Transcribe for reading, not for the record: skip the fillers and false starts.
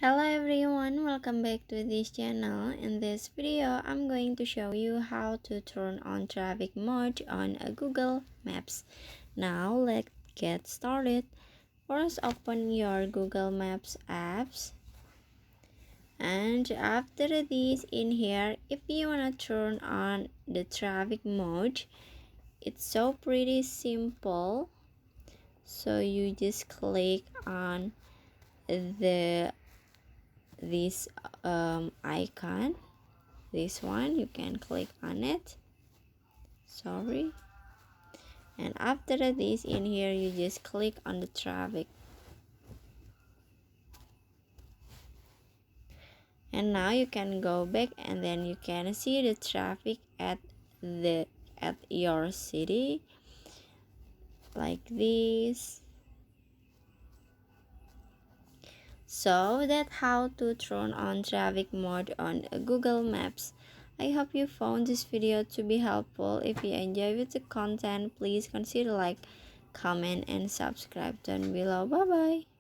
Hello everyone, welcome back to this channel. In this video, I'm going to show you how to turn on traffic mode on Google Maps. Now let's get started. First, open your Google Maps apps. And after this, in here, if you wanna turn on the traffic mode, it's so pretty simple. So you just click on this icon, this one, you can click on it, sorry, and after this, in here, you just click on the traffic, and now you can go back and then you can see the traffic at your city like this. So that's how to turn on traffic mode on Google Maps. I hope you found this video to be helpful. If you enjoyed the content, please consider like, comment, and subscribe down below. Bye bye.